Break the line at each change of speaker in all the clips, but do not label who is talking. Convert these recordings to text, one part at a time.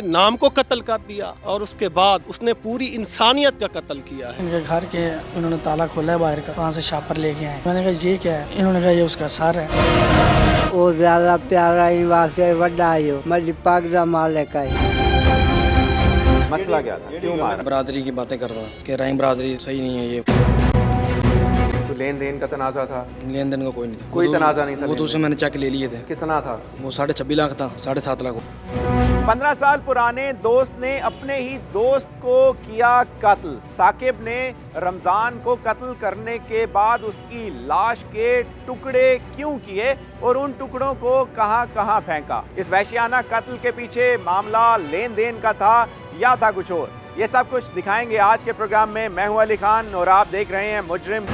नाम को कत्ल कर दिया और उसके बाद उसने पूरी इंसानियत का कत्ल किया है।
इनके घर के इन्होंने ताला खोला है बाहर का, वहाँ से छापर लेके आए। मैंने कहा ये क्या है? इन्होंने कहा ये उसका सर है।
वो ज्यादा प्यारा ही वासे बड़ा आयो मल्ली पाक दा मालिक है।
मसला क्या था, क्यों मारा?
बरादरी की बातें कर रहा था कि रहीम बरादरी सही नहीं है। ये
तो लेन देन का तनाजा था?
लेन देन का कोई नहीं,
कोई तनाजा नहीं था।
वो तो उसे मैंने चेक ले लिए थे।
कितना था?
वो 26.5 लाख था, 7.5 लाख।
15 साल पुराने दोस्त ने अपने ही दोस्त को किया कत्ल। साकिब ने रमजान को कत्ल करने के बाद उसकी लाश के टुकड़े क्यों किए और उन टुकड़ों को कहां फेंका? इस वहशियाना कत्ल के पीछे मामला लेन देन का था या था कुछ और? ये सब कुछ दिखाएंगे आज के प्रोग्राम में। मैं हूं अली खान और आप देख रहे हैं मुजरिम।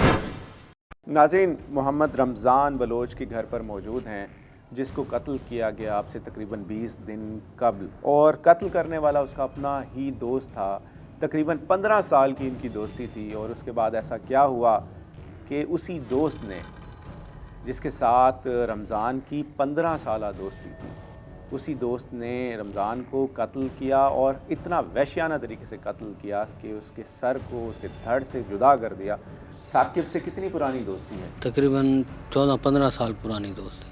नाज़रीन, मोहम्मद रमज़ान बलोच के घर पर मौजूद हैं जिसको कत्ल किया गया आपसे तकरीबन 20 दिन कबल, और कत्ल करने वाला उसका अपना ही दोस्त था। तकरीबन 15 साल की इनकी दोस्ती थी और उसके बाद ऐसा क्या हुआ कि उसी दोस्त ने, जिसके साथ रमज़ान की 15 साला दोस्ती थी, उसी दोस्त ने रमज़ान को कत्ल किया और इतना वहशियाना तरीके से कत्ल किया कि उसके सर को उसके धड़ से जुदा कर दिया। साकिब से कितनी पुरानी दोस्ती है?
तकरीबन 14-15 साल पुरानी दोस्ती।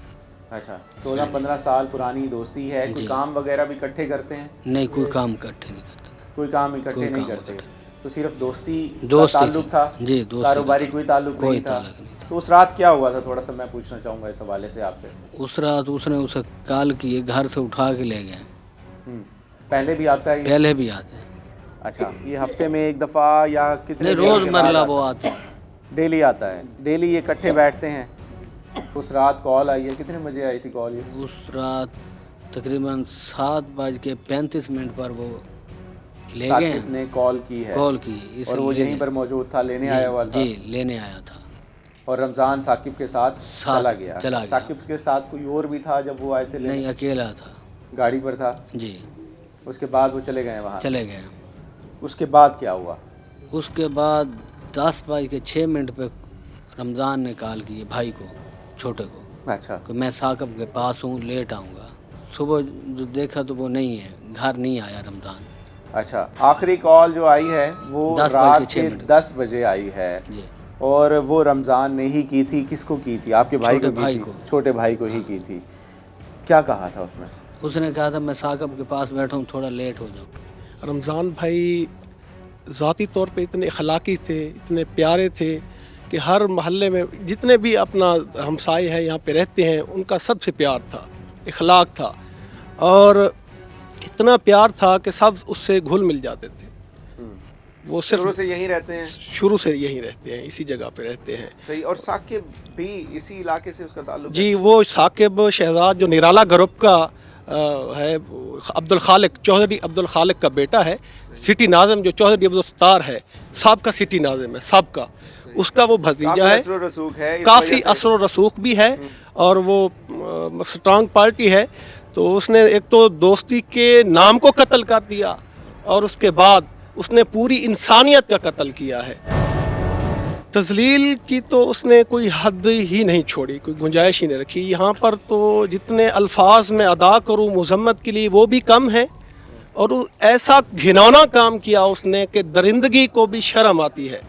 अच्छा, 14-15 साल पुरानी दोस्ती है। कोई काम वगैरह भी इकट्ठे करते हैं?
नहीं, कोई काम इकट्ठे नहीं करते।
कोई काम इकट्ठे नहीं करते, तो सिर्फ दोस्ती
दोस्ती
ताल्लुक था?
जी, दोस्ती।
कारोबारी कोई ताल्लुक नहीं था? तो उस रात क्या हुआ था, थोड़ा सा मैं पूछना चाहूँगा इस हवाले से आपसे।
उस रात उसने उसे कॉल किए, घर से उठा के ले गए।
पहले भी आता है?
पहले भी आते हैं।
अच्छा, ये हफ्ते में एक दफ़ा या कितने?
रोज़मर्रा वो आते हैं।
डेली आता है? डेली ये इकट्ठे बैठते हैं? उस रात कॉल आई है, कितने बजे आई थी कॉल ये?
उस रात तकरीबन 7:35 पर वो ले गए।
साकिब ने कॉल की है?
कॉल की,
और वो यहीं पर मौजूद था, लेने आया हुआ था?
जी, लेने आया था।
और रमज़ान साकिब के साथ चला गया?
चला
साकिब के साथ कोई और भी था जब वो आए थे?
नहीं, अकेला था।
गाड़ी पर था?
जी।
उसके बाद वो चले गए वहाँ?
चले गए।
उसके बाद क्या हुआ?
उसके बाद 10:06 पे रमज़ान ने कॉल किए भाई को, छोटे को।
अच्छा।
कि मैं साकिब के पास हूँ, लेट आऊँगा। सुबह जो देखा तो वो नहीं है, घर नहीं आया रमज़ान।
अच्छा, आखिरी कॉल जो आई है वो रात के 10 बजे आई है
जी।
और वो रमज़ान ने ही की थी? किसको की थी? आपके भाई को? छोटे भाई को ही की थी। क्या कहा था उसमें?
उसने कहा था मैं साकिब के पास बैठा हूँ, थोड़ा लेट हो जाऊँ।
रमज़ान भाई ज़ाती तौर पे इतने अखलाकी थे, इतने प्यारे थे कि हर महल्ले में जितने भी अपना हमसाए हैं यहाँ पे रहते हैं, उनका सबसे प्यार था, इखलाक था, और इतना प्यार था कि सब उससे घुल मिल जाते थे। वो सिर्फ
शुरू से यहीं रहते हैं?
शुरू से यहीं रहते हैं, इसी जगह पे रहते हैं।
सही। और साकिब भी इसी इलाके से उसका ताल्लुक?
जी, वो साकिब शहजाद जो निराला ग्रुप का है, अब्दुल खालिक, चौधरी अब्दुल खालिक का बेटा है। सिटी नाज़िम जो चौधरी अब्दुल सत्तार है, सबका सिटी नाज़िम है, सबका, उसका वो भतीजा है। काफ़ी असर रसूख भी है और वो स्ट्रांग पार्टी है। तो उसने एक तो दोस्ती के नाम को कत्ल कर दिया और उसके बाद उसने पूरी इंसानियत का कत्ल किया है। तज़लील की तो उसने कोई हद ही नहीं छोड़ी, कोई गुंजाइश ही नहीं रखी। यहाँ पर तो जितने अल्फाज में अदा करूँ मुज़म्मत के लिए वो भी कम है, और ऐसा घिनौना काम किया उसने कि दरिंदगी को भी शर्म आती है,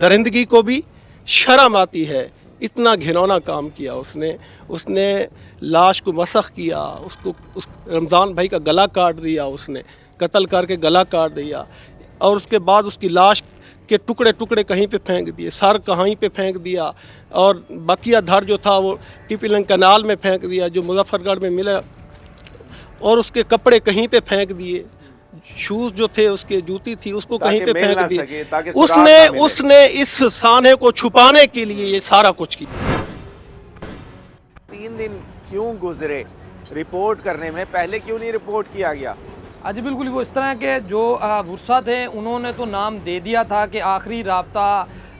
दरिंदगी को भी शर्म आती है। इतना घिनौना काम किया उसने लाश को मसख किया, उसको उस रमज़ान भाई का गला काट दिया, उसने कत्ल करके गला काट दिया, और उसके बाद उसकी लाश के टुकड़े टुकड़े कहीं पे फेंक दिए, सर कहीं पे फेंक दिया, और बकिया धर जो था वो टीपीलंग कनाल में फेंक दिया जो मुजफ्फरगढ़ में मिला, और उसके कपड़े कहीं पे फेंक दिए, शूज़ जो थे उसके, जूती थी, उसको कहीं पे फेंक दिए। उसने इस साने को छुपाने के लिए ये सारा कुछ किया।
3 दिन क्यों गुजरे रिपोर्ट करने में? पहले क्यों नहीं रिपोर्ट किया गया?
आज बिल्कुल वो इस तरह के जो वुरसा थे उन्होंने तो नाम दे दिया था कि आखिरी राब्ता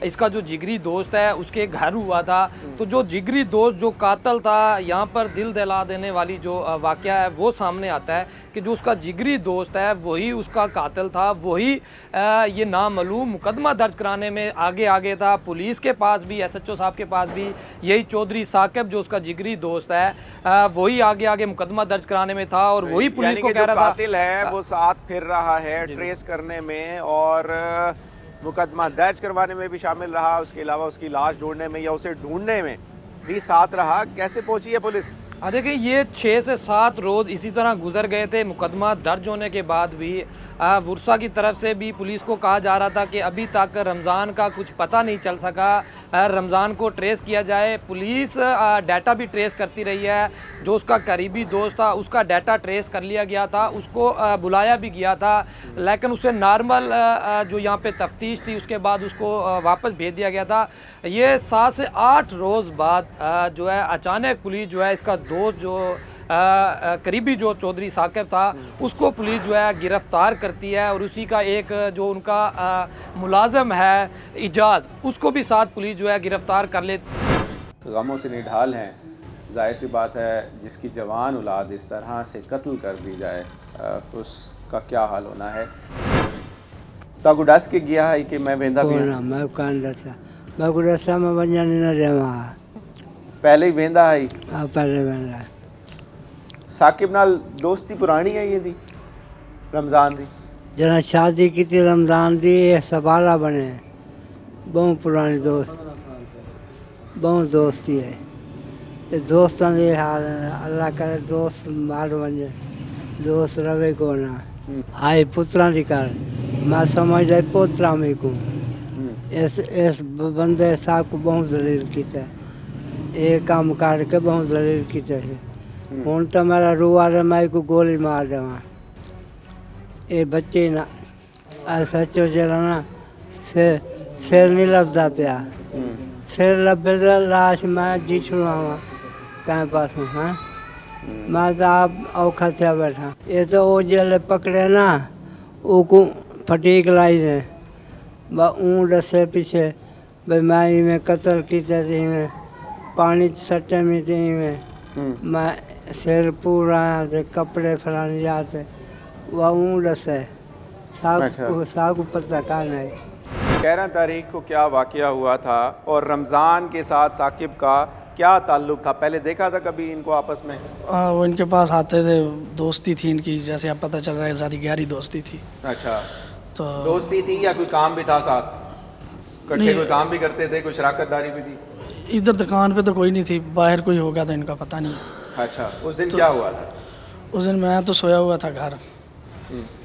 इसका जो जिगरी दोस्त है उसके घर हुआ था। तो जो जिगरी दोस्त जो कातल था, यहाँ पर दिल दहला देने वाली जो वाक़या है वो सामने आता है कि जो उसका जिगरी दोस्त है वही उसका कातिल था, वही ये नामालूम मुकदमा दर्ज कराने में आगे था। पुलिस के पास भी, SHO साहब के पास भी यही चौधरी साकिब जो उसका जिगरी दोस्त है वही आगे मुकदमा दर्ज कराने में था और वही पुलिस को कह रहा था
कातिल है वो साथ फिर रहा है ट्रेस करने में और मुकदमा दर्ज करवाने में भी शामिल रहा, उसके अलावा उसकी लाश ढूंढने में या उसे ढूंढने में भी साथ रहा। कैसे पहुंची है पुलिस?
देखिए ये 6 से 7 रोज़ इसी तरह गुजर गए थे। मुकदमा दर्ज होने के बाद भी वर्षा की तरफ से भी पुलिस को कहा जा रहा था कि अभी तक रमज़ान का कुछ पता नहीं चल सका, रमज़ान को ट्रेस किया जाए। पुलिस डाटा भी ट्रेस करती रही है। जो उसका करीबी दोस्त था उसका डाटा ट्रेस कर लिया गया था, उसको बुलाया भी गया था, लेकिन उसे नॉर्मल जो यहाँ पे तफ्तीश थी उसके बाद उसको वापस भेज दिया गया था। ये 7 से 8 रोज़ बाद जो है अचानक पुलिस जो है इसका दोस्त जो करीबी जो चौधरी साकिब था उसको पुलिस जो है गिरफ्तार करती है और उसी का एक जो उनका मुलाजम है इजाज़, उसको भी साथ पुलिस जो है गिरफ्तार कर ले।
गमों से निढाल हैं, जाहिर सी बात है जिसकी जवान औलाद इस तरह से कत्ल कर दी जाए उसका क्या हाल होना है। ताकू डस के गया है कि मैं वेंदा भी
कोना मैं कान दसा मैं को रस्ता में वञण न देवा
पहले ही वेंदा है।
आ पहले वेंदा
साकिब नाल दोस्ती पुरानी है ये दी रमज़ान दी
जना शादी की थी रमज़ान दी सबाला बने बहुत पुरानी बहुत दोस्ती है। ये दोस्तों के हाल अल्लाह करे दोस्त मार वञे दोस्त रवे को ना आई पुत्रा दी कर मैं समझदा पोतरा में को इस बंदे साहब को बहुत जलील किया, ये काम करके बहुत जलील किया है। हूँ तो मेरा रूआ रे मैं को गोली मार देवा। ये बच्चे ना SHO जरा ना सिर नहीं लभदा पिया, सिर लभे तो लाश मैं जी छुड़ावा कहीं पास हूँ। हाँ मैं तो आप औखा थे बैठा। ये तो वो जल पकड़े ना वो फटीक लाई ने ऊँ डसे पीछे भाई मैं में कत्ल किया थी में पानी सट्टे में थी में मैं सिर पूरा थे कपड़े फलाने जाते वह ऊँ डसे साहब को पता कहाँ नहीं।
11 तारीख को क्या वाक़या हुआ था और रमज़ान के साथ साकिब का क्या ताल्लुक़ था? पहले देखा था कभी इनको आपस में?
वो इनके पास आते थे, दोस्ती थी इनकी, जैसे अब पता चल रहा है ज़्यादा गहरी दोस्ती थी।
अच्छा,
तो
दोस्ती थी या कोई काम भी था साथ? इकट्ठे कोई काम भी करते थे, कोई शराकतदारी भी थी?
इधर दुकान पे तो कोई नहीं थी, बाहर कोई होगा तो इनका पता नहीं है।
अच्छा, उस दिन क्या हुआ था?
उस दिन मैं तो सोया हुआ था घर,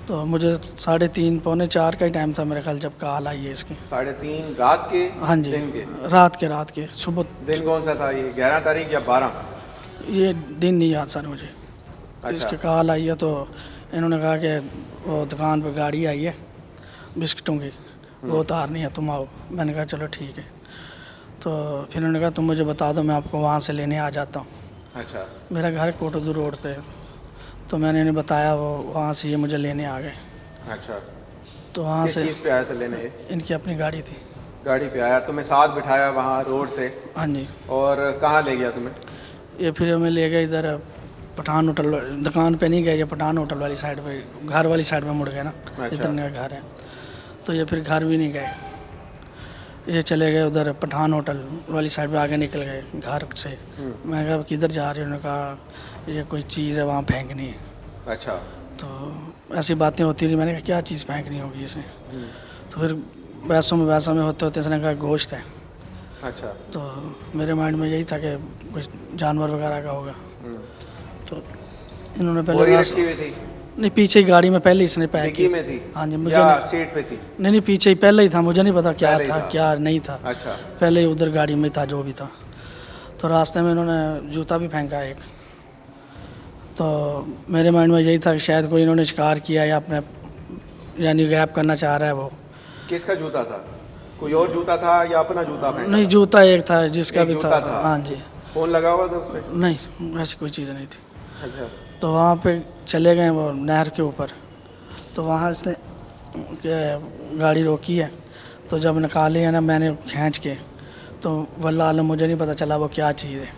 तो मुझे 3:30 पौने 4 का ही टाइम था मेरे ख्याल जब कॉल आई है इसकी।
3:30 रात के?
हाँ जी,
दिन के?
रात के सुबह।
दिन कौन सा था ये, 11 तारीख या 12?
ये दिन नहीं याद सर मुझे।
अच्छा।
इसके कॉल आई है तो इन्होंने कहा कि वो दुकान पर गाड़ी आई है बिस्किटों की, वो उतारनी है, तुम आओ। मैंने कहा चलो ठीक है। तो फिर उन्होंने कहा तुम मुझे बता दो, मैं आपको वहाँ से लेने आ जाता हूँ।
अच्छा।
मेरा घर कोटोदू रोड पे, तो मैंने इन्हें बताया, वो वहाँ से ये मुझे लेने आ गए।
अच्छा,
तो वहाँ
किस
से
चीज़ पे आया था लेने?
इनकी अपनी गाड़ी थी।
गाड़ी पे आया, तुम्हें साथ बिठाया वहाँ रोड से?
हाँ जी।
और कहाँ ले गया तुम्हें?
ये फिर हमें ले गए इधर पठान होटल, दुकान पे नहीं गए, ये पठान होटल वाली साइड पे, घर वाली साइड में मुड़ गए ना।
अच्छा।
इधर मेरा घर है, तो ये फिर घर भी नहीं गए, ये चले गए उधर पठान होटल वाली साइड पे, आगे निकल गए घर से। मैंने कहा किधर जा रहे हो? उन्होंने कहा ये कोई चीज़ है वहाँ फेंकनी है।
अच्छा।
तो ऐसी बातें होती रही। मैंने कहा क्या चीज़ फेंकनी होगी इसमें? तो फिर बहसों में होते होते इसने कहा गोश्त है।
अच्छा।
तो मेरे माइंड में यही था कि कुछ जानवर वगैरह का होगा। तो इन्होंने
बोरी
पहले
रखी हुई थी?
नहीं, पीछे ही गाड़ी में पहले इसने पैक
डिक्की में थी?
हाँ जी, मुझे
या
नहीं,
सीट पे थी?
नहीं पीछे ही पहले ही था, मुझे नहीं पता क्या
पहले ही
था
था।
क्या नहीं था।
अच्छा।
पहले ही उधर गाड़ी में था जो भी था। तो रास्ते में इन्होंने जूता भी फेंका एक। तो मेरे माइंड में यही था कि शायद कोई इन्होंने शिकार किया या अपने यानी गैप करना चाह रहा है वो।
किसका जूता था? कोई और जूता था या अपना जूता फेंका?
नहीं, जूता एक था जिसका
एक
भी
जूता
था।
था।
हाँ जी।
फोन लगा हुआ था उसमें?
नहीं, ऐसी कोई चीज़ नहीं थी।
अच्छा।
तो वहाँ पे चले गए वो नहर के ऊपर, तो वहाँ इसने गाड़ी रोकी है। तो जब निकाली है ना मैंने खींच के, तो वल्लाह आलम मुझे नहीं पता चला वो क्या चीज़ है।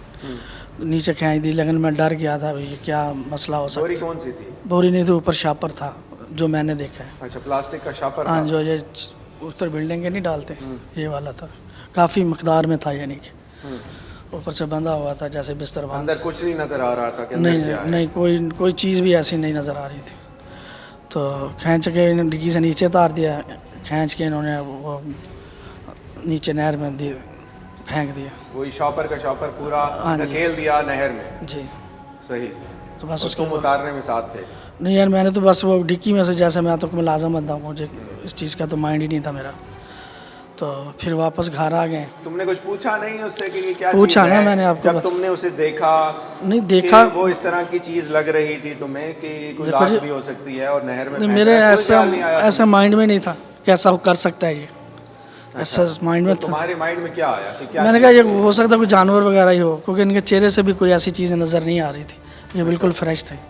नीचे खींच दी, लेकिन मैं डर गया था भाई क्या मसला हो सकता
बोरी
है।
कौन सी थी?
बोरी नहीं थी, ऊपर शापर था जो मैंने देखा है।
अच्छा, प्लास्टिक का शापर
हाँ,
था।
जो ये ऊपर बिल्डिंग के नहीं डालते, ये वाला था। काफ़ी मकदार में था, यानी कि ऊपर से बंधा हुआ था जैसे बिस्तर बांध।
अंदर कुछ नहीं नजर आ रहा था कि अंदर
नहीं
क्या है?
नहीं, कोई चीज़ भी ऐसी नहीं नज़र आ रही थी। तो खींच के डिग्गी से नीचे उतार दिया, खींच के इन्होंने वो नीचे नहर में फेंक दिया।
वही शॉपर का शॉपर पूरा
हाँ जी।
धकेल दिया नहर में।
जी,
सही।
तो बस
और
उसके
तुम
बाद
उतारने में साथ थे?
नहीं यार, मैंने तो बस वो डिक्की में से, जैसे मैं तो मुलाजम बंदा हूँ, मुझे इस चीज़ का तो माइंड ही नहीं था मेरा। तो फिर वापस घर आ गए।
तुमने कुछ पूछा नहीं उससे कि ये क्या
पूछा
चीज़
ना
है?
मैंने आपको
जब
बस।
तुमने उसे देखा
नहीं देखा,
कि वो इस तरह की चीज लग रही थी तुम्हें कि कोई
देखो
लाश
जी,
भी हो सकती है और नहर में
नहीं
फेंक
मेरे
रहा है, कोई
ऐसा
ख्याल नहीं आया
ऐसा माइंड में नहीं था कैसा कर सकता है ये, ऐसा माइंड में
तो
था।
तुम्हारे माइंड में क्या आया कि क्या
मैंने कहा ये हो सकता है कोई जानवर वगैरह ही हो, क्योंकि इनके चेहरे से भी कोई ऐसी चीज़ नज़र नहीं आ रही थी, ये बिल्कुल फ्रेश थे।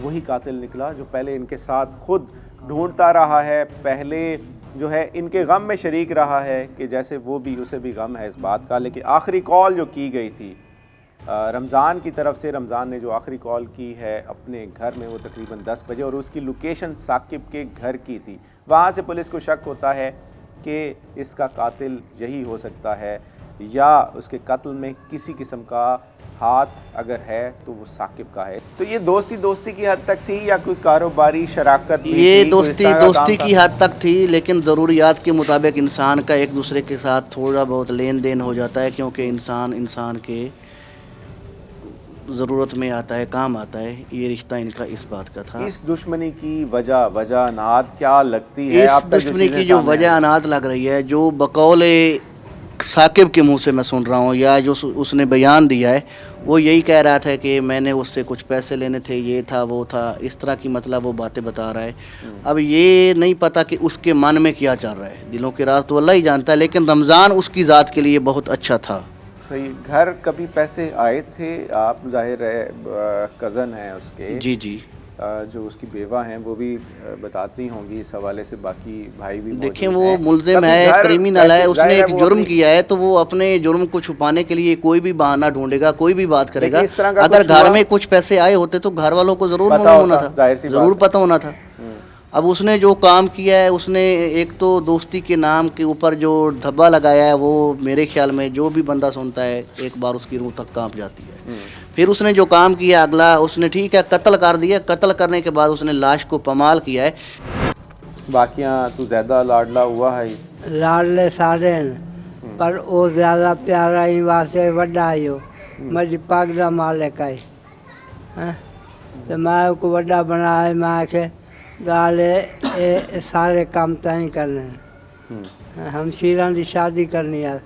वही कातिल निकला जो पहले इनके साथ खुद ढूंढता रहा है, पहले जो है इनके गम में शरीक रहा है कि जैसे वो भी, उसे भी गम है इस बात का। लेकिन आखिरी कॉल जो की गई थी रमज़ान की तरफ से, रमज़ान ने जो आखिरी कॉल की है अपने घर में, वो तकरीबन 10 बजे, और उसकी लोकेशन साकिब के घर की थी। वहाँ से पुलिस को शक होता है कि इसका कातिल यही हो सकता है, या उसके कत्ल में किसी किस्म का हाथ अगर है तो वो साकिब का है। तो ये दोस्ती की हद तक थी या कोई कारोबारी शराकत भी
ये
थी? कोई इस तरह का
दोस्ती
काम
की
था?
हद तक थी, लेकिन ज़रूरियात के मुताबिक इंसान का एक दूसरे के साथ थोड़ा बहुत लेन देन हो जाता है, क्योंकि इंसान के ज़रूरत में आता है, काम आता है। ये रिश्ता इनका इस बात का था।
इस दुश्मनी की वजह नाद क्या लगती है?
इस
आप तक जो
दुश्मनी
चीज़ें
की जो
सामने
वजह
आई?
अनाथ लग रही है, जो बकौले साकिब के मुंह से मैं सुन रहा हूँ, या जो उसने बयान दिया है, वो यही कह रहा था कि मैंने उससे कुछ पैसे लेने थे, ये था वो था, इस तरह की मतलब वो बातें बता रहा है। अब ये नहीं पता कि उसके मन में क्या चल रहा है, दिलों के राज तो अल्लाह ही जानता है, लेकिन रमज़ान उसकी ज़ात के लिए बहुत अच्छा था।
सही। घर कभी पैसे आए थे? आप जाहिर है कज़न हैं उसके,
जी जी।
जो उसकी बेवा हैं वो भी बताती होंगी इस हवाले से, बाकी भाई भी
देखें
मौजूद
वो
हैं।
मुल्ज़िम
कभी
है,
घर
क्रिमिनल है,
पैसे,
उसने
जाहिर है
एक
वो
जुर्म
अपनी-
किया है, तो वो अपने जुर्म को छुपाने के लिए कोई भी बहाना ढूंढेगा, कोई भी बात करेगा।
लेकिन इस तरह का
अगर
कुछ
घर
हुआ?
में कुछ पैसे आए होते तो घर वालों को ज़रूर
पता
मालूम होना
होता, जाहिर सी
था,
बात
ज़रूर
है।
पता होना था। अब उसने जो काम किया है, उसने एक तो दोस्ती के नाम के ऊपर जो धब्बा लगाया है, वो मेरे ख्याल में जो भी बंदा सुनता है एक बार उसकी रूह तक कांप जाती है। फिर उसने जो काम किया अगला, उसने ठीक है कत्ल कर दिया, कत्ल करने के बाद उसने लाश को पमाल किया है।
बाकियां तू ज़्यादा लाडला हुआ है?
लाडले सारे हैं, पर वो ज़्यादा प्यारा ही वास्ते वड्डा ही हो, मेरी पग का मालिक है। हैं? तो मैं उसको वड्डा बनाया, मैं आखे गाले ये सारे काम तय करने। हम शीरा की शादी करनी है,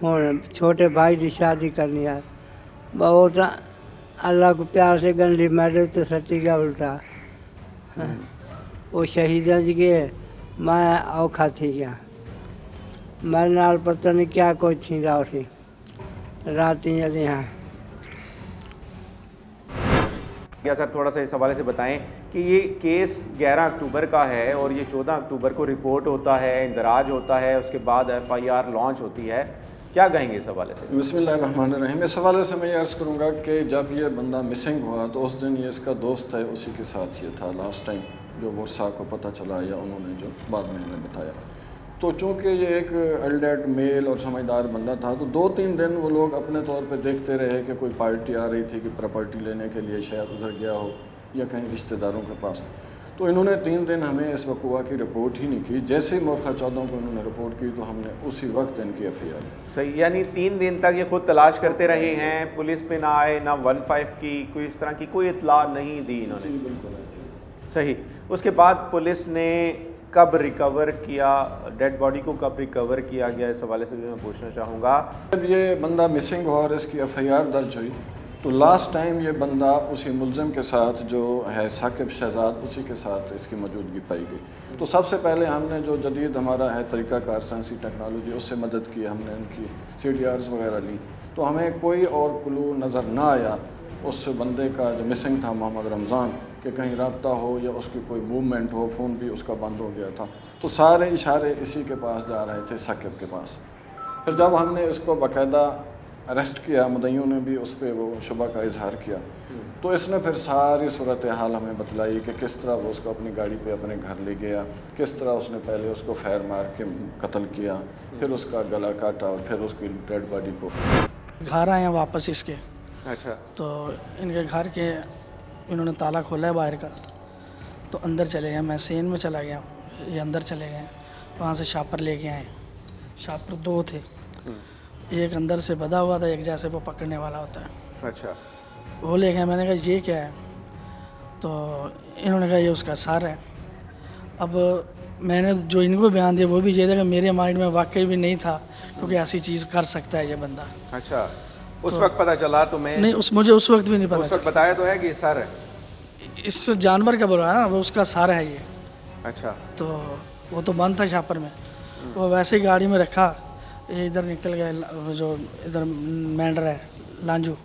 हूँ छोटे भाई की शादी करनी है, बहुत अल्लाह को प्यार से गंदी मैडल तो सटी गया उल्टा। वो शहीदा जी के मैं औखा थी गया, मेरे नाल पता नहीं क्या कुछ छींदा उसी रात जल्दी। हाँ
क्या सर, थोड़ा सा इस हवाले से बताएं कि ये केस 11 अक्टूबर का है और ये 14 अक्टूबर को रिपोर्ट होता है, इंदराज होता है, उसके बाद FIR लॉन्च होती है, क्या कहेंगे इस हवाले से?
बिस्मिल्लाहिर्रहमानिर्रहीम। इस हवाले से मैं ये अर्ज़ करूँगा कि जब ये बंदा मिसिंग हुआ तो उस दिन ये इसका दोस्त है, उसी के साथ ये था लास्ट टाइम, जो वर्षा को पता चला या उन्होंने जो बाद में हमें बताया। तो चूँकि ये एक एल्डर्ड मेल और समझदार बंदा था, तो 2-3 दिन वो लोग अपने तौर पे देखते रहे कि कोई पार्टी आ रही थी कि प्रॉपर्टी लेने के लिए शायद उधर गया हो या कहीं रिश्तेदारों के पास। तो इन्होंने 3 दिन हमें इस वक़ुआ की रिपोर्ट ही नहीं की। जैसे ही मोरखा 14 को इन्होंने रिपोर्ट की तो हमने उसी वक्त इनकी FIR।
सही, यानी 3 दिन तक ये खुद तलाश करते रहे हैं, पुलिस पे ना आए, ना 15 की कोई इस तरह की कोई इतला नहीं दी इन्होंने?
बिल्कुल ऐसे।
सही। उसके बाद पुलिस ने कब रिकवर किया, डेड बॉडी को कब रिकवर किया गया, इस हवाले से भी मैं पूछना चाहूँगा।
जब ये बंदा मिसिंग हुआ और इसकी एफआईआर दर्ज हुई तो लास्ट टाइम ये बंदा उसी मुलजिम के साथ जो है साकिब शहजाद, उसी के साथ इसकी मौजूदगी पाई गई। तो सबसे पहले हमने जो जदीद हमारा है तरीक़ाकार साइंसी टेक्नोलॉजी, उससे मदद की, हमने उनकी CDRs वगैरह ली, तो हमें कोई और क्लू नज़र ना आया उस बंदे का जो मिसिंग था मोहम्मद रमज़ान, कि कहीं रब्ता हो या उसकी कोई मूवमेंट हो, फ़ोन भी उसका बंद हो गया था। तो सारे इशारे इसी के पास जा रहे थे, साकिब के पास। फिर जब हमने इसको बाकायदा अरेस्ट किया, मुद्दईयों ने भी उस पर वो शुबा का इजहार किया, तो इसने फिर सारी सूरत हाल हमें बतलाई कि किस तरह वो उसको अपनी गाड़ी पे अपने घर ले गया, किस तरह उसने पहले उसको फायर मार के कत्ल किया, फिर उसका गला काटा और फिर उसकी डेड बॉडी को
घर आए हैं वापस इसके।
अच्छा।
तो इनके घर के इन्होंने ताला खोला है बाहर का, तो अंदर चले गए। मैं सेन में चला गया, ये अंदर चले गए। वहाँ से शापर लेके आए। शापर 2 थे, एक अंदर से बधा हुआ था, एक जैसे वो पकड़ने वाला होता है।
अच्छा।
वो ले गए। मैंने कहा ये क्या है, तो इन्होंने कहा ये उसका सर है। अब मैंने जो इनको बयान दिया वो भी ये था कि मेरे माइंड में वाकई भी नहीं था, क्योंकि ऐसी चीज़ कर सकता है ये बंदा।
अच्छा, उस वक्त पता चला तुम्हें?
नहीं, मुझे उस वक्त भी नहीं
उस
पता
वक्त बताया तो है कि सर है।
इस जानवर का बोला ना, वो उसका सर है ये।
अच्छा।
तो वो तो बंद था शापर में, वो वैसे ही गाड़ी में रखा। ये इधर निकल गए, जो इधर मेंढर है लांजू,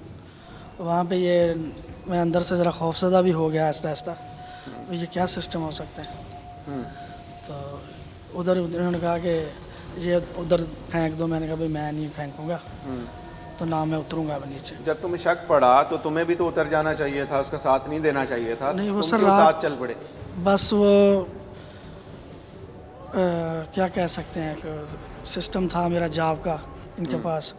वहाँ पे ये मैं अंदर से ज़रा खौफजदा भी हो गया आहिस्ता आहिस्ता, ये क्या सिस्टम हो सकता है। तो उधर उन्होंने कहा कि ये उधर फेंक दो। मैंने कहा भाई मैं नहीं फेंकूँगा, तो ना मैं उतरूँगा अब नीचे।
जब तुम्हें शक पड़ा तो तुम्हें भी तो उतर जाना चाहिए था, उसका साथ नहीं देना चाहिए था।
नहीं, वो
तुम
सर
क्यों
रात
साथ चल पड़े?
बस वो क्या कह सकते हैं, एक सिस्टम था मेरा जॉब का इनके पास।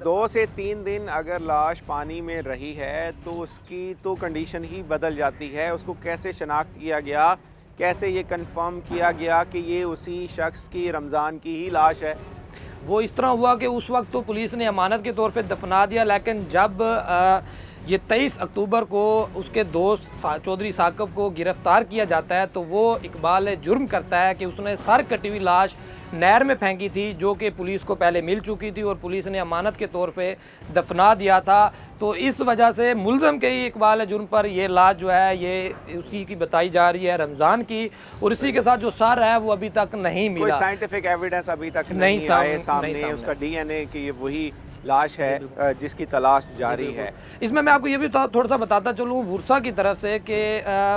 2 से 3 दिन अगर लाश पानी में रही है तो उसकी तो कंडीशन ही बदल जाती है। उसको कैसे शनाख्त किया गया, कैसे ये कंफर्म किया गया कि ये उसी शख्स की, रमज़ान की ही लाश है?
वो इस तरह हुआ कि उस वक्त तो पुलिस ने अमानत के तौर पे दफना दिया, लेकिन जब ये 23 अक्टूबर को उसके दोस्त चौधरी साकिब को गिरफ़्तार किया जाता है, तो वो इकबाल जुर्म करता है कि उसने सर कटी हुई लाश नहर में फेंकी थी, जो कि पुलिस को पहले मिल चुकी थी और पुलिस ने अमानत के तौर पे दफना दिया था। तो इस वजह से मुल्ज़म के ही इकबाल जुर्म पर ये लाश जो है ये उसी की बताई जा रही है, रमज़ान की, और इसी के साथ जो सर है वो अभी तक नहीं मिला।
कोई साइंटिफिक एविडेंस अभी तक नहीं आए सामने, उसका DNA कि ये वही लाश है जिसकी तलाश जारी है।
इसमें मैं आपको ये भी थोड़ा सा बताता चलूँ वुरसा की तरफ से कि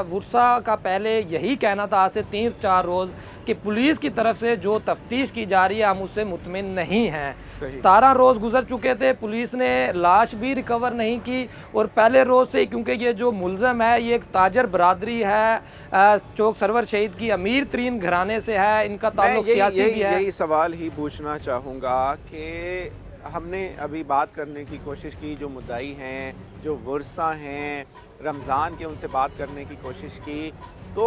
वुरसा का पहले यही कहना था आज से 3-4 रोज़ कि पुलिस की तरफ से जो तफ्तीश की जा रही है हम उससे मुतमिन नहीं हैं। 17 रोज़ गुजर चुके थे, पुलिस ने लाश भी रिकवर नहीं की, और पहले रोज़ से, क्योंकि ये जो मुल्ज़म है ये एक ताजर बरादरी है, चौक सरवर शहीद की अमीर तरीन घराने से है, इनका ताल्लुक सियासी भी है।
यही सवाल ही पूछना चाहूँगा कि हमने अभी बात करने की कोशिश की, जो मुद्दाई हैं, जो वुरसा हैं, रमज़ान के, उनसे बात करने की कोशिश की, तो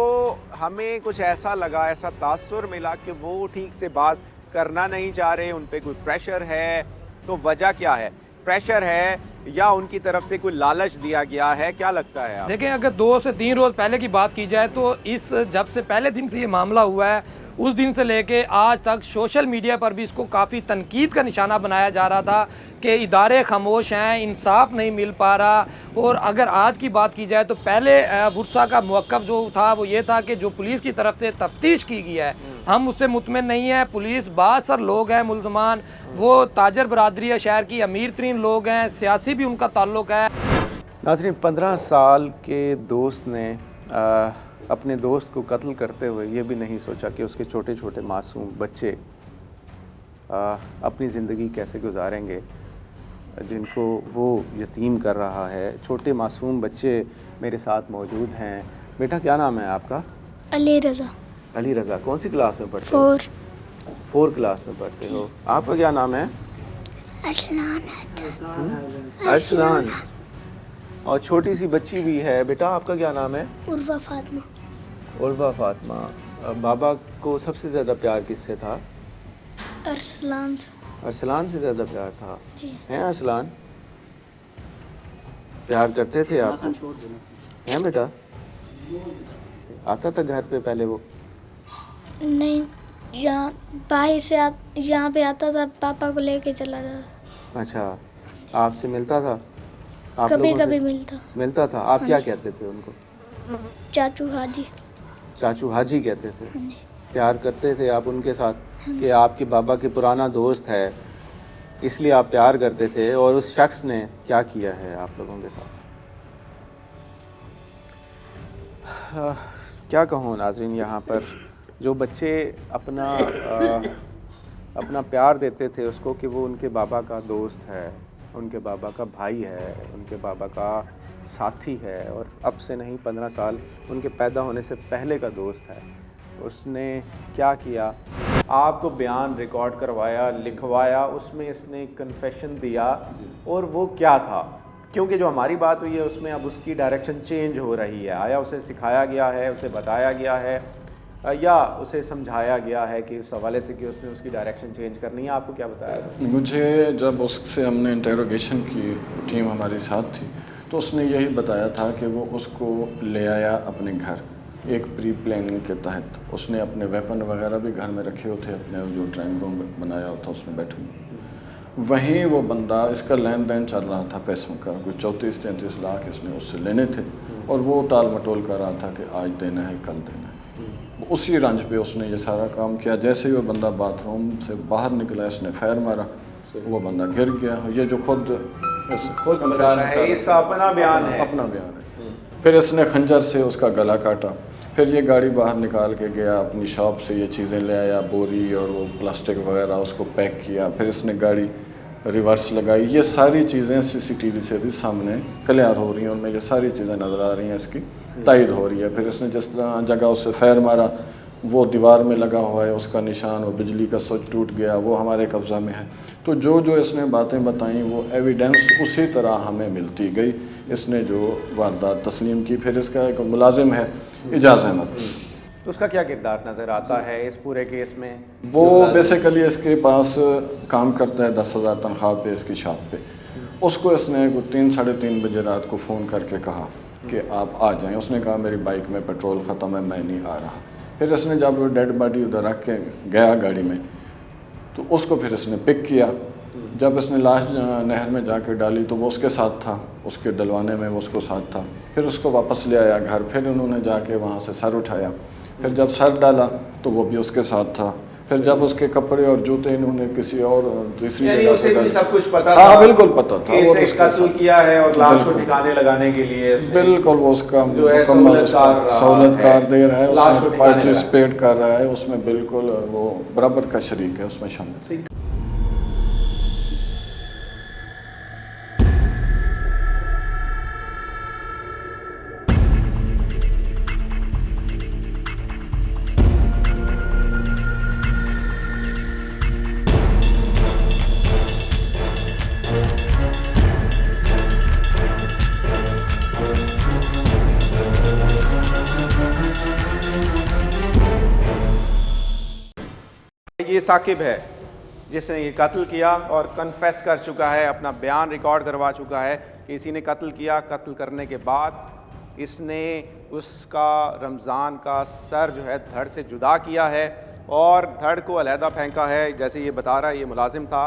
हमें कुछ ऐसा लगा, ऐसा तासुर मिला कि वो ठीक से बात करना नहीं चाह रहे, उन पे कोई प्रेशर है। तो वजह क्या है? प्रेशर है या उनकी तरफ से कोई लालच दिया गया है, क्या लगता है आप?
देखें, अगर 2 से 3 रोज़ पहले की बात की जाए तो इस जब से पहले दिन से ये मामला हुआ है उस दिन से लेके आज तक सोशल मीडिया पर भी इसको काफ़ी तनकीद का निशाना बनाया जा रहा था कि इदारे खामोश हैं, इंसाफ नहीं मिल पा रहा। और अगर आज की बात की जाए तो पहले वुरसा का मौक़िफ़ जो था वो ये था कि जो पुलिस की तरफ से तफ्तीश की गई है हम उससे मुतमिन नहीं हैं। पुलिस बासर लोग हैं मुल्ज़मान, वो ताजर बरादरी है, शहर की अमीर तरीन लोग हैं, सियासी भी उनका ताल्लुक है।
नाज़रीन, 15 साल के दोस्त ने अपने दोस्त को कत्ल करते हुए ये भी नहीं सोचा कि उसके छोटे छोटे मासूम बच्चे अपनी ज़िंदगी कैसे गुजारेंगे, जिनको वो यतीम कर रहा है। छोटे मासूम बच्चे मेरे साथ मौजूद हैं। बेटा, क्या नाम है आपका?
अली रज़ा।
अली रज़ा, कौन सी क्लास में पढ़ते हो? 4 क्लास में पढ़ते हो। आपका क्या नाम है? अरसलान। और छोटी सी बच्ची भी है। बेटा, आपका क्या नाम है?
उर्वा फातिमा।
उर्वा फातिमा। बाबा को सबसे ज़्यादा प्यार किससे था?
अरसलान से।
अरसलान से ज़्यादा प्यार था? हैं अरसलान? प्यार करते थे आप? हैं बेटा? आता था घर पे पहले वो?
नहीं, यहाँ बाहर से यहाँ पे आता था, पापा को लेके चला जाता।
अच्छा, आपसे मिलता था? आप
कभी
लोगों से
कभी मिलता।
मिलता था। आप क्या कहते थे उनको?
चाचू हाजी।
चाचू हाजी कहते थे।
हाँ जी।
प्यार करते थे आप उनके साथ कि आपके बाबा के पुराना दोस्त है इसलिए आप प्यार करते थे? और उस शख्स ने क्या किया है आप लोगों के साथ? क्या कहूँ नाज़रीन, यहाँ पर जो बच्चे अपना प्यार देते थे उसको कि वो उनके बाबा का दोस्त है, उनके बाबा का भाई है, उनके बाबा का साथी है, और अब से नहीं 15 साल उनके पैदा होने से पहले का दोस्त है, उसने क्या किया? आपको बयान रिकॉर्ड करवाया, लिखवाया, उसमें इसने कन्फेशन दिया, और वो क्या था? क्योंकि जो हमारी बात हुई है उसमें अब उसकी डायरेक्शन चेंज हो रही है। आया उसे सिखाया गया है, उसे बताया गया है, या उसे समझाया गया है कि उस हवाले से कि उसने उसकी डायरेक्शन चेंज करनी है? आपको क्या बताया?
मुझे जब उससे हमने इंटेरोगेशन की, टीम हमारी साथ थी, तो उसने यही बताया था कि वो उसको ले आया अपने घर एक प्री प्लानिंग के तहत। उसने अपने वेपन वगैरह भी घर में रखे होते, अपने जो ड्राइंग रूम बनाया होता उसमें बैठे हुए। वहीं वो बंदा, इसका लेन देन चल रहा था पैसों का, कुछ 34-33 लाख इसने उससे लेने थे, और वो टाल मटोल कर रहा था कि आज देना है, कल देना है। उसी रंज पे उसने ये सारा काम किया। जैसे ही वो बंदा बाथरूम से बाहर निकला, इसने फायर मारा, वो बंदा गिर गया। ये जो खुद
बता रहा है, इसका अपना बयान है।
अपना बयान है। फिर इसने खंजर से उसका गला काटा। फिर ये गाड़ी बाहर निकाल के गया, अपनी शॉप से ये चीज़ें ले आया, बोरी और वो प्लास्टिक वगैरह, उसको पैक किया। फिर इसने गाड़ी रिवर्स लगाई। ये सारी चीज़ें सीसीटीवी से भी सामने क्लियर हो रही हैं, उनमें ये सारी चीज़ें नज़र आ रही हैं, इसकी तायद हो रही है। फिर इसने जिस जगह उससे फायर मारा वो दीवार में लगा हुआ है उसका निशान, वो बिजली का स्विच टूट गया, वो हमारे कब्ज़ा में है। तो जो जो इसने बातें बताई वो एविडेंस उसी तरह हमें मिलती गई। इसने जो वारदात तस्लीम की। फिर इसका एक मुलाजिम है इजाज़ अहमद,
तो उसका क्या किरदार नज़र आता है इस पूरे केस में?
वो बेसिकली इसके पास काम करता है 10,000 तनख्वाह पे इसकी शॉप पे। उसको इसने 3-3:30 बजे रात को फ़ोन करके कहा कि आप आ जाएं। उसने कहा मेरी बाइक में पेट्रोल ख़त्म है, मैं नहीं आ रहा। फिर इसने जब वो डेड बॉडी उधर रख के गया गाड़ी में, तो उसको फिर इसने पिक किया। जब इसने लाश नहर में जाके डाली तो वो उसके साथ था, उसके डलवाने में वो उसको साथ था। फिर उसको वापस ले आया घर। फिर उन्होंने जाके वहाँ से सर उठाया। फिर जब सर डाला तो वो भी उसके साथ था। फिर जब उसके कपड़े और जूते इन्होंने किसी और तीसरी जगह पे डाले,
सब कुछ पता
हाँ
था?
बिल्कुल पता था। वो
इसे कत्ल किया है और लाश को ठिकाने लगाने के लिए
बिल्कुल वो उसका
जो है
सहूलतकार दे रहा है,
लाश को
उसमें
ठिकाने
पार्टिसिपेट कर रहा है, उसमें बिल्कुल वो बराबर का शरीक है, उसमें शामिल।
ये साकिब है जिसने ये कत्ल किया और कन्फेस कर चुका है, अपना बयान रिकॉर्ड करवा चुका है कि इसी ने कत्ल किया। कत्ल करने के बाद इसने उसका रमज़ान का सर जो है धड़ से जुदा किया है और धड़ को अलहदा फेंका है। जैसे ये बता रहा है, ये मुलाजिम था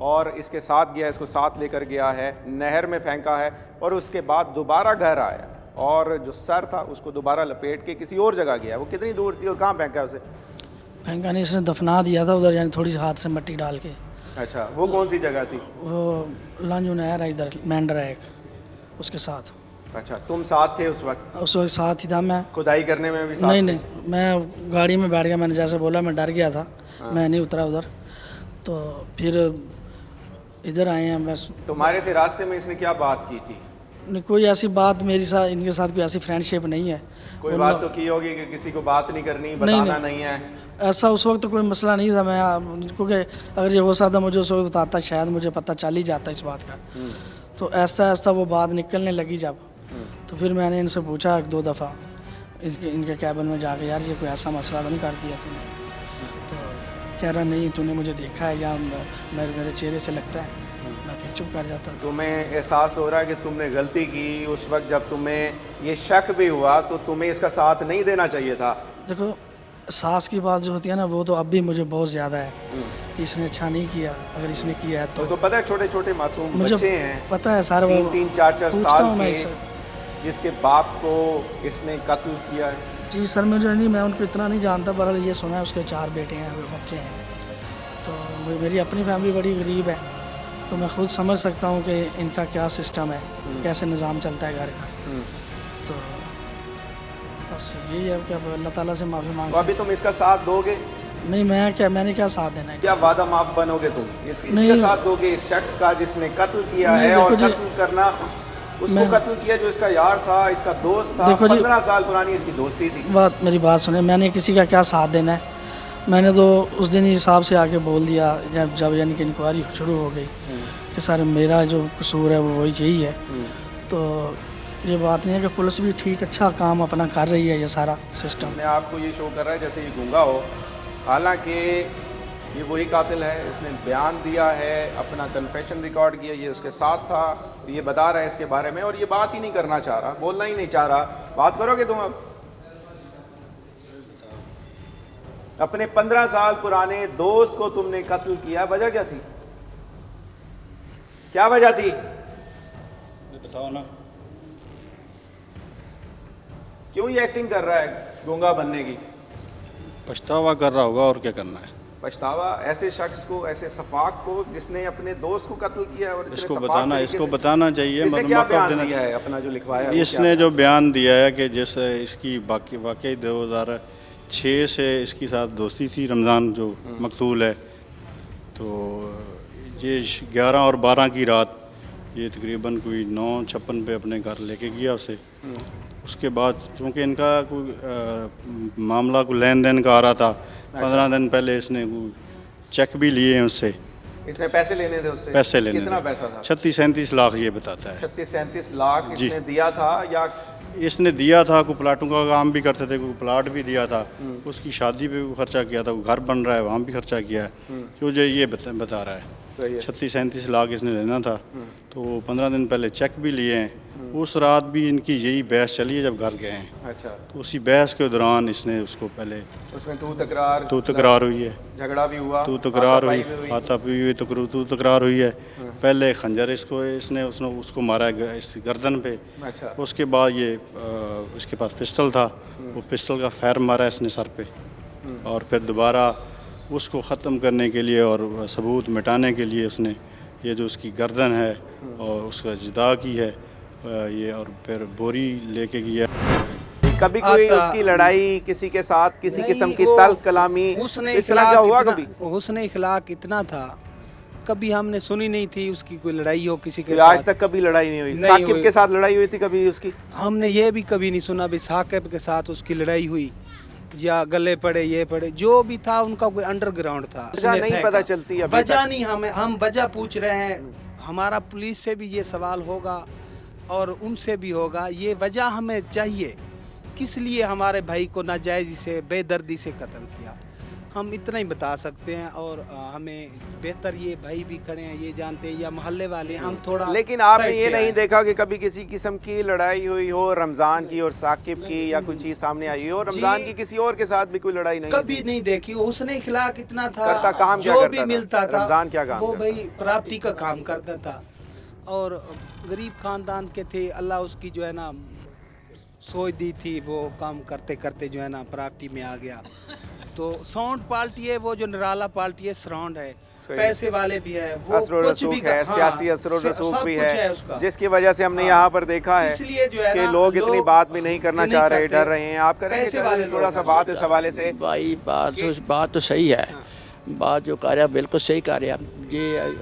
और इसके साथ गया, इसको साथ लेकर गया है, नहर में फेंका है और उसके बाद दोबारा घर आया और जो सर था उसको दोबारा लपेट के किसी और जगह गया। वो कितनी दूर थी और कहाँ फेंका है उसे?
फेंका नहीं, इसने दफना दिया था उधर, यानी थोड़ी सी हाथ से मिट्टी डाल के।
अच्छा, वो कौन सी जगह थी?
वो लांजू नहर है इधर, मेंढर है एक, उसके साथ।
अच्छा, तुम साथ थे उस वक्त?
उस वक्त साथ ही था मैं।
खुदाई करने में भी साथ?
नहीं, मैं गाड़ी में बैठ गया। मैंने जैसे बोला मैं डर गया था, मैं नहीं उतरा उधर। तो फिर इधर आए हैं बस।
तुम्हारे से रास्ते में इसने क्या बात की थी?
नहीं, कोई ऐसी बात मेरे साथ, इनके साथ कोई ऐसी फ्रेंडशिप नहीं है।
कोई बात तो की होगी कि किसी को बात नहीं करनी, बताना नहीं है?
ऐसा उस वक्त तो कोई मसला नहीं था। मैं क्योंकि अगर ये हो सकता मुझे उस वक्त बताता, शायद मुझे पता चल ही जाता इस बात का। तो ऐसा ऐसा वो बात निकलने लगी जब, तो फिर मैंने इनसे पूछा 1-2 दफ़ा इनके कैबिन में जाके, यार ये कोई ऐसा मसला तो नहीं कर दिया तूने? तो कह रहा नहीं, तूने मुझे देखा है या मेरे चेहरे से लगता है। मैं फिर चुप कर जाता।
तुम्हें एहसास हो रहा है कि तुमने गलती की उस वक्त जब तुम्हें ये शक भी हुआ, तो तुम्हें इसका साथ नहीं देना चाहिए था?
देखो, सास की बात जो होती है ना, वो तो अब भी मुझे बहुत ज़्यादा है कि इसने अच्छा नहीं किया, अगर इसने किया है
तो पता है छोटे छोटे मासूम
मुझे
बच्चे हैं,
पता है सारा, वो
3-4
पूछता
साल
हूँ मैं
के,
इससे।
जिसके बाप को इसने कत्ल किया है।
जी सर, मुझे नहीं, मैं उनको इतना नहीं जानता, बहरहाल ये सुना है उसके 4 बेटे हैं, बच्चे हैं। तो मेरी अपनी फैमिली बड़ी गरीब है, तो मैं खुद समझ सकता हूँ कि इनका क्या सिस्टम है, कैसे निज़ाम चलता है घर का। तो बस यही है कि अब अल्लाह ताला से माफ़ी मांग
तो अभी तुम इसका साथ दोगे?
नहीं, मैंने क्या साथ देना है?
क्या वादा माफ बनोगे तुम? इसका
नहीं।
साथ दोगे इस शख्स का जिसने कत्ल किया
नहीं,
है? और
देखो जी,
कत्ल करना, उसको
मैं-
कत्ल किया जो इसका यार था, इसका दोस्त था,
देखो जी,
15 साल पुरानी इसकी दोस्ती थी।
मेरी बात सुने, मैंने किसी का क्या साथ देना है? मैंने तो उस दिन ही हिसाब से आके बोल दिया जब यानी कि इंक्वायरी शुरू हो गई कि सर मेरा जो कसूर है वो वही यही है। तो ये बात नहीं है कि पुलिस भी ठीक अच्छा काम अपना कर रही है, ये सारा सिस्टम।
अपने आप को ये शो कर रहा है जैसे ये गूंगा हो, हालांकि ये वही कातिल है। इसने बयान दिया है, अपना कन्फेशन रिकॉर्ड किया, ये उसके साथ था, ये बता रहा है इसके बारे में, और ये बात ही नहीं करना चाह रहा, बोलना ही नहीं चाह रहा। बात करोगे तुम अब? अपने 15 साल पुराने दोस्त को तुमने कत्ल किया, वजह क्या थी? क्या वजह थी?
बताओ ना।
क्यों ये एक्टिंग कर रहा है गूंगा बनने की?
पछतावा कर रहा होगा, और क्या करना है।
पछतावा ऐसे शख्स को, ऐसे सफाक को जिसने अपने दोस्त को कत्ल किया, और
इसको बताना चाहिए,
इसने
मतलब
क्या
मौका
बयान
देना
दिया है
चाहिए।
अपना जो लिखवाया है? वो
इसने
क्या
जो बयान दिया है कि जैसे इसकी वाकई 2006 से इसकी साथ दोस्ती थी, रमज़ान जो मकतूल है, तो ये 11 और 12 की रात ये तकरीबन कोई 9:56 पे अपने घर लेके गया उसे। उसके बाद क्योंकि इनका कोई मामला को लेन देन का आ रहा था, 15 दिन पहले इसने कोई चेक भी लिए हैं उससे,
इसने पैसे लेने थे उससे?
पैसे लेने
कितना
थे।
पैसा था?
36-37 लाख ये बताता है।
36-37 लाख
जी।
इसने दिया था, या
इसने दिया था, कोई प्लाटों का काम भी करते थे, कोई प्लाट भी दिया था, उसकी शादी पे भी खर्चा किया था, घर बन रहा है वहाँ भी खर्चा किया है, जो ये बता रहा है।
सही है।
36-37 लाख इसने लेना था, तो 15 दिन पहले चेक भी लिए हैं। उस रात भी इनकी यही बहस चली है जब घर गए हैं।
अच्छा,
तो उसी बहस के दौरान इसने उसको पहले
उसमें तू तकरार
हुई है,
झगड़ा भी हुआ,
तकरार हुई,
हाथापाई भी हुई।
हाथापाई हुई, तकरार हुई है। पहले खंजर इसने उसको मारा है इस गर्दन पे।
अच्छा,
उसके बाद ये इसके पास पिस्टल था, वो पिस्टल का फायर मारा इसने सर पे, और फिर दोबारा उसको ख़त्म करने के लिए और सबूत मिटाने के लिए उसने ये जो उसकी गर्दन है और उसका जुदा की है ये, और फिर बोरी लेके गया।
कभी कोई उसकी लड़ाई किसी के साथ, किसी किस्म की तल्ख कलामी,
उसने
इस तरह क्या हुआ
इतना,
कभी?
उसने इखलाक इतना था, कभी हमने सुनी नहीं थी उसकी कोई लड़ाई हो किसी के
आज
साथ।
तक कभी लड़ाई नहीं हुई?
नहीं
साकिब
हुई।
के साथ लड़ाई हुई थी कभी उसकी?
हमने ये भी कभी नहीं सुना भी साकिब के साथ उसकी लड़ाई हुई या गले पड़े, ये पड़े, जो भी था उनका कोई अंडरग्राउंड था।
वजह
उसने
नहीं
फेंका।
पता चलती अभी
वजह
तक।
नहीं, हम वजह पूछ रहे हैं, हमारा पुलिस से भी ये सवाल होगा और उनसे भी होगा, ये वजह हमें चाहिए, किस लिए हमारे भाई को नाजायज़ से बेदर्दी से कत्ल किया, हम इतना ही बता सकते हैं। और हमें बेहतर ये भाई भी खड़े हैं, ये जानते हैं, या मोहल्ले वाले, हम थोड़ा।
लेकिन आपने
साइड
ये
से
नहीं
आए।
देखा कि कभी किसी किस्म की लड़ाई हुई हो रमजान की और साकिब की, या कोई चीज सामने आई हो रमजान
जी।
की किसी और के साथ भी कोई लड़ाई नहीं?
कभी नहीं देखी। उसने इखलाक इतना था,
करता काम क्या
जो
करता
भी
था?
मिलता था
रमजान क्या काम
वो
करता
भाई प्रॉपर्टी का काम करता था, और गरीब खानदान के थे, अल्लाह उसकी जो है ना सोच दी थी, वो काम करते करते जो है ना प्रॉपर्टी में आ गया। तो साउंड पार्टी है, वो जो निराला पार्टी है, सराउंड है, पैसे वाले भी है, वो
असरुल
कुछ भी
रसूख है,
हाँ,
सियासी असरुल
सब
रसूख भी
कुछ
है,
उसका।
जिसकी वजह से हमने
हाँ।
यहाँ पर देखा है
इसलिए जो है
कि
ना,
लोग इतनी बात भी नहीं करना
नहीं
चाह रहे,
करते।
डर रहे हैं। आप करेंगे
पैसे वाले
थोड़ा
लोग
सा
हैं।
बात इस हवाले से?
भाई बात तो सही है, बात जो कर रहा है बिल्कुल सही कर रहा है। ये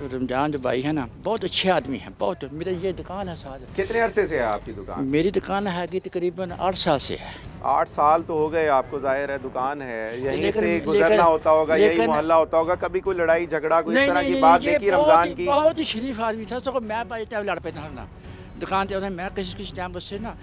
रमजान जो भाई है ना, बहुत अच्छे आदमी हैं, बहुत। मेरी ये दुकान है साथ,
कितने अरसे से है आपकी दुकान?
मेरी दुकान है कि तकरीबन 8 साल से है।
8 साल तो हो गए आपको, जाहिर है दुकान है, यहीं
लेकिन-
से गुजरना
लेकिन-
होता होगा, यही
लेकिन-
मोहल्ला होता होगा। कभी कोई लड़ाई झगड़ा, कोई इस तरह की
नहीं,
बात
ये
देखी रमजान की?
बहुत ही शरीफ आदमी था। सो मैं भाई टाइम लड़ पैदा ना दुकान पे, मैं किसी टाइम उससे ना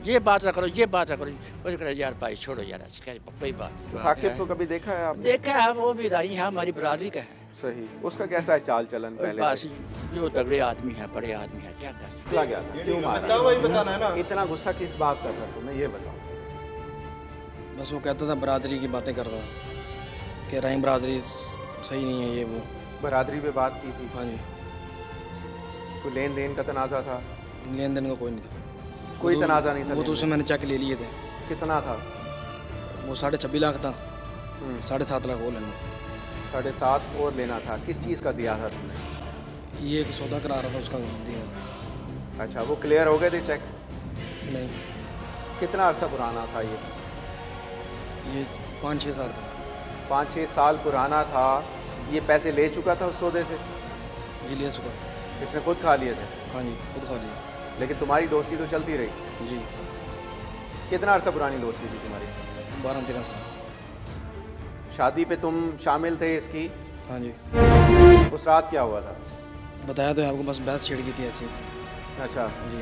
ये बात ना करो, ये बात ना करो, वो कह यार भाई छोड़ो यार, कोई बात नहीं।
साकिब को कभी देखा है आपने?
देखा है, वो भी राई है, हमारी बरादरी का है।
सही, उसका कैसा है चाल चलन पहले
बस
से?
जो तगड़े आदमी है, बड़े आदमी है, क्या कर सकते
चला गया था, क्यों मारा?
वही बताना है ना।
इतना गुस्सा किस बात का था तुम्हें, ये बताओ।
बस वो कहता था बरादरी की बातें कर रहा था कि रहीम बरादरी सही नहीं है ये वो।
बरादरी पे बात की थी?
हाँ जी।
कोई लेन देन का तनाज़ा था?
लेन देन का कोई नहीं था।
कोई तनाज़ा नहीं था?
वो तो उससे मैंने चेक ले लिए थे।
कितना था?
वो 26.5 लाख था, 7.5 लाख वो लेना।
7.5 और लेना था। किस चीज़ का दिया था तुमने?
ये एक सौदा करा रहा था उसका दिया।
अच्छा, वो क्लियर हो गए थे चेक?
नहीं।
कितना अर्सा पुराना था ये?
5-6 साल का।
5-6 साल पुराना था। ये पैसे ले चुका था उस सौदे से?
जी ले चुका।
इसने खुद खा लिए थे?
हाँ जी खुद खा लिए।
लेकिन तुम्हारी दोस्ती तो चलती रही?
जी।
कितना अर्सा पुरानी दोस्ती थी तुम्हारी?
12-13 साल।
शादी पे तुम शामिल थे इसकी?
हाँ जी।
उस रात क्या हुआ था?
बताया तो है आपको, बस बहस छिड़ गई थी ऐसी।
अच्छा
जी।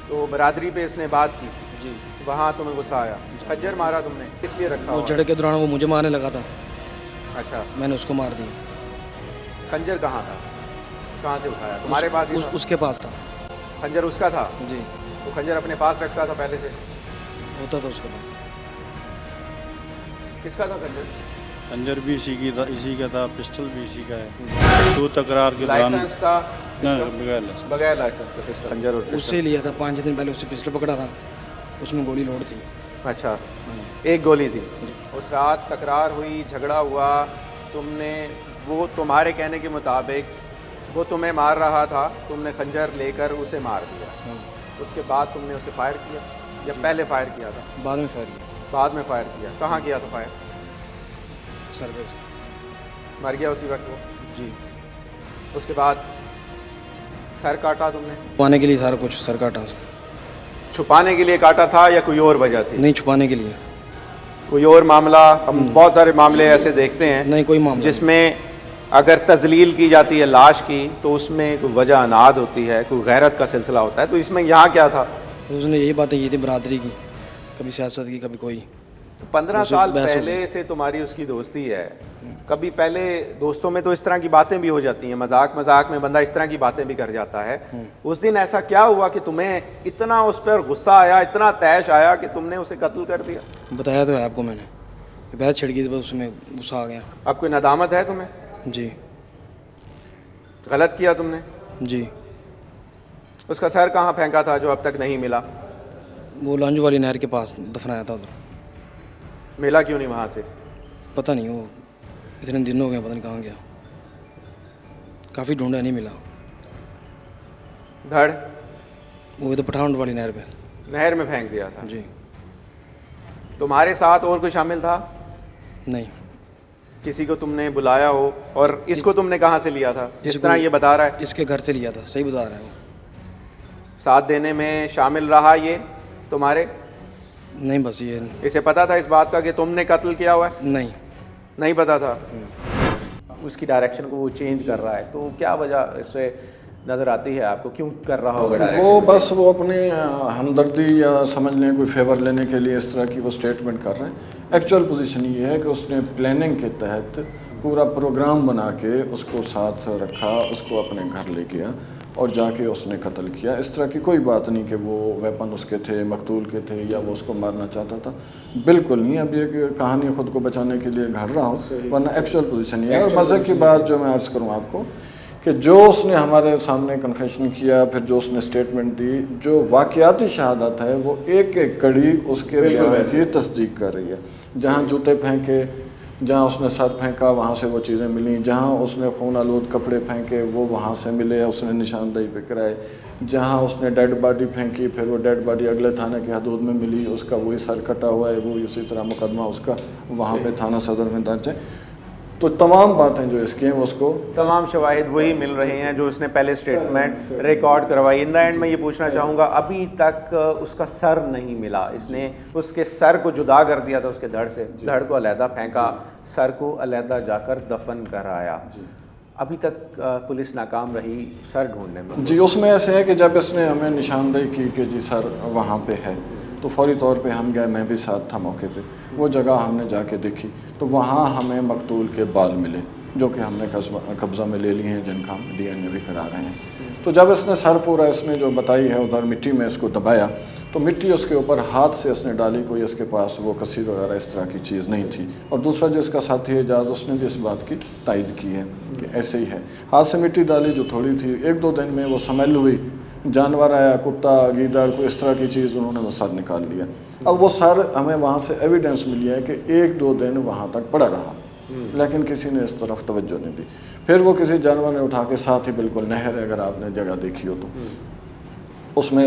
तो बरादरी पे इसने बात की?
जी।
वहाँ तुम्हें गुस्सा आया? खंजर मारा तुमने? किस लिए रखा
वो
हुआ?
झड़े के दौरान वो मुझे मारने लगा था।
अच्छा।
मैंने उसको मार दिया।
खंजर कहाँ था? कहाँ से उठाया? तुम्हारे पास ही था?
उसके पास था।
खंजर उसका था?
जी।
वो खंजर अपने पास रखता था पहले से?
होता था उसके पास।
किसका था खंजर?
खंजर भी इसी का था, पिस्टल भी इसी का है। दो तकरार के दौरान
लाइसेंस था?
बगैर लाइसेंस।
बगैर लाइसेंस का पिस्टल? खंजर और
उससे लिया था 5 दिन पहले, उससे पिस्टल पकड़ा था, उसमें गोली लोड थी।
अच्छा, एक गोली थी। उस रात तकरार हुई, झगड़ा हुआ, तुमने, वो तुम्हारे कहने के मुताबिक वो तुम्हें मार रहा था, तुमने खंजर लेकर उसे मार दिया। उसके बाद तुमने उसे फायर किया या पहले फायर किया था?
बाद में फायर किया।
बाद में फायर किया। कहाँ किया था फायर?
सर पे।
मर गया उसी वक्त वो?
जी।
उसके बाद सर काटा तुमने?
छुपाने के लिए सारा कुछ सर काटा।
छुपाने के लिए काटा था या कोई और वजह थी?
नहीं, छुपाने के लिए।
कोई और मामला? हम बहुत सारे मामले ऐसे देखते हैं
नहीं कोई मामला
जिसमें अगर तजलील की जाती है लाश की तो उसमें कोई वजह अनाद होती है, कोई गैरत का सिलसिला होता है। तो इसमें यहाँ क्या था?
तो उसने यही बातें की थी बरादरी की, कभी सियासत की, कभी कोई।
तो 15 साल पहले से तुम्हारी उसकी दोस्ती है। कभी पहले दोस्तों में तो इस तरह की बातें भी हो जाती हैं, मजाक मजाक में बंदा इस तरह की बातें भी कर जाता है। उस दिन ऐसा क्या हुआ कि तुम्हें इतना उस पर गुस्सा आया, इतना तैश आया कि तुमने उसे कत्ल कर दिया?
बताया तो है आपको मैंने, बहस छिड़ गई थी, बस उसमें गुस्सा आ गया।
अब कोई नदामत है तुम्हें?
जी।
गलत किया तुमने?
जी।
उसका सर कहाँ फेंका था जो अब तक नहीं मिला?
वो लांजू वाली नहर के पास दफनाया था उधर।
मिला क्यों नहीं वहाँ से?
पता नहीं, वो इतने दिन हो गए, पता नहीं कहाँ गया। काफ़ी ढूंढा, नहीं मिला।
धड़?
वो इधर पठान वाली नहर पे।
नहर में फेंक दिया था?
जी।
तुम्हारे साथ और कोई शामिल था?
नहीं।
किसी को तुमने बुलाया हो? और इसको तुमने कहाँ से लिया था जिस तरह ये बता रहा है?
इसके घर से लिया था, सही बता रहा है वो।
साथ देने में शामिल रहा ये तुम्हारे?
नहीं, बस ये।
इसे पता था इस बात का कि तुमने कत्ल किया हुआ है?
नहीं,
नहीं पता था। उसकी डायरेक्शन को वो चेंज कर रहा है, तो क्या वजह इससे नज़र आती है आपको? क्यों कर रहा होगा डायरेक्शन?
वो बस वो अपने हमदर्दी या समझ लें कोई फेवर लेने के लिए इस तरह की वो स्टेटमेंट कर रहे हैं। एक्चुअल पोजीशन ये है कि उसने प्लानिंग के तहत पूरा प्रोग्राम बना के उसको साथ रखा, उसको अपने घर ले गया और जाके उसने कत्ल किया। इस तरह की कोई बात नहीं कि वो वेपन उसके थे, मकतूल के थे या वो उसको मारना चाहता था, बिल्कुल नहीं। अब ये कहानी खुद को बचाने के लिए घड़ रहा हो, वरना एक्चुअल पोजीशन ये है। और मज़े की बात जो मैं अर्ज़ करूँ आपको कि जो उसने हमारे सामने कन्फेशन किया, फिर जो उसने स्टेटमेंट दी, जो वाक़याती शहादत है वो एक एक कड़ी उसके बयान की तस्दीक कर रही है। जहाँ जूते फेंके, जहाँ उसने सर फेंका वहाँ से वो चीज़ें मिली, जहाँ उसने खून आलूद कपड़े फेंके वो वहाँ से मिले, उसने निशानदेही पे कराए, जहाँ उसने डेड बॉडी फेंकी फिर वो डेड बॉडी अगले थाने के हदूद में मिली, उसका वही सर कटा हुआ है, वो इसी तरह मुकदमा उसका वहाँ पे थाना सदर में दर्ज है। तो तमाम बातें जो इसकी हैं उसको
तमाम शवाहिद वही मिल रहे हैं जो उसने पहले स्टेटमेंट रिकॉर्ड करवाई। इन द एंड मैं ये पूछना चाहूँगा, अभी तक उसका सर नहीं मिला। इसने उसके सर को जुदा कर दिया था उसके धड़ से, धड़ को अलहदा फेंका, सर को अलहदा जाकर दफन कराया। अभी तक पुलिस नाकाम रही सर ढूंढने में।
जी, उसमें ऐसे है कि जब इसने हमें निशानदेही की कि जी सर वहाँ पे है, तो फौरी तौर पे हम गए, मैं भी साथ था मौके पे। वो जगह हमने जाके देखी तो वहाँ हमें मकतूल के बाल मिले जो कि हमने कब्ज़ा में ले लिए हैं, जिनका हम DNA भी करा रहे हैं। तो जब इसने सर पूरा इसने जो बताई है उधर मिट्टी में इसको दबाया तो मिट्टी उसके ऊपर हाथ से उसने डाली, कोई इसके पास वो कसी वगैरह इस तरह की चीज़ नहीं थी। और दूसरा जो इसका साथी है एजाज, उसने भी इस बात की तायद की है कि ऐसे ही है। हाथ से मिट्टी डाली जो थोड़ी थी, 1-2 दिन में वो स्मेल हुई, जानवर आया, कुत्ता, गीदड़, कोई इस तरह की चीज़, उन्होंने वो सर निकाल लिया। अब वो सर हमें वहाँ से एविडेंस मिली है कि 1-2 दिन वहाँ तक पड़ा रहा, लेकिन किसी ने इस तरफ तवज्जो नहीं दी। फिर वो किसी जानवर ने उठा के, साथ ही बिल्कुल नहर है, अगर आपने जगह देखी हो तो, उसमें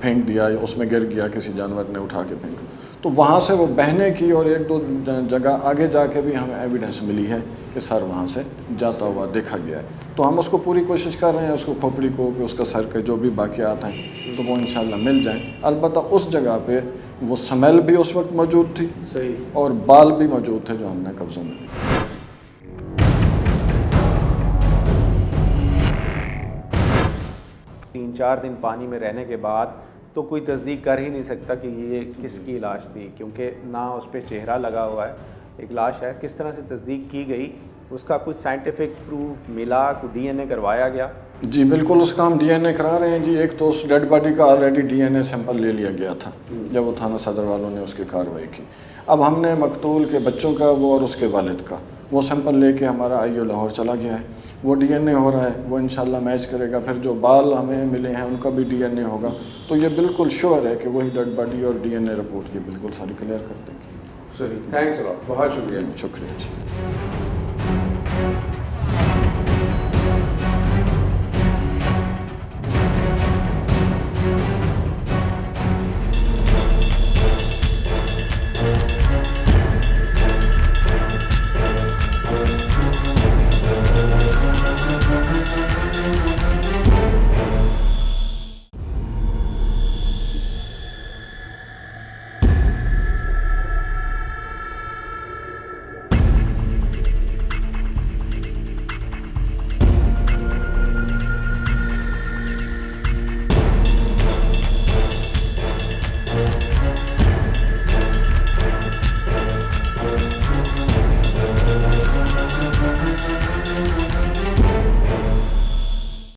फेंक दिया, या उसमें गिर गया, किसी जानवर ने उठा के फेंका। तो वहाँ से वो बहने की और 1-2 जगह आगे जाके भी हमें एविडेंस मिली है कि सर वहाँ से जाता हुआ देखा गया है। तो हम उसको पूरी कोशिश कर रहे हैं, उसको खोपड़ी को, कि उसका सर के जो भी बाकियात हैं तो वो इंशाल्लाह मिल जाएं। अलबत्ता उस जगह पे वो स्मेल भी उस वक्त मौजूद थी, सही, और बाल भी मौजूद थे जो हमने कब्जे में।
3-4 दिन पानी में रहने के बाद तो कोई तस्दीक कर ही नहीं सकता कि ये किसकी लाश थी, क्योंकि ना उस पर चेहरा लगा हुआ है, एक लाश है। किस तरह से तस्दीक की गई, उसका कुछ साइंटिफिक प्रूफ मिला, कोई डीएनए करवाया गया?
जी बिल्कुल, उसका हम डीएनए करा रहे हैं जी। एक तो उस डेड बॉडी का ऑलरेडी डीएनए सैंपल ले लिया गया था जब वो थाना सदर वालों ने उसकी कार्रवाई की। अब हमने मकतूल के बच्चों का वो और उसके वालिद का वो सैंपल लेके हमारा आईओ लाहौर चला गया है, वो डीएनए हो रहा है, वो इंशाल्लाह मैच करेगा। फिर जो बाल हमें मिले हैं उनका भी डीएनए होगा, तो ये बिल्कुल श्योर है कि वही डेड बॉडी और डीएनए रिपोर्ट ये बिल्कुल सारी क्लियर कर देंगे।
सही, थैंक्स, बहुत शुक्रिया।
शुक्रिया जी।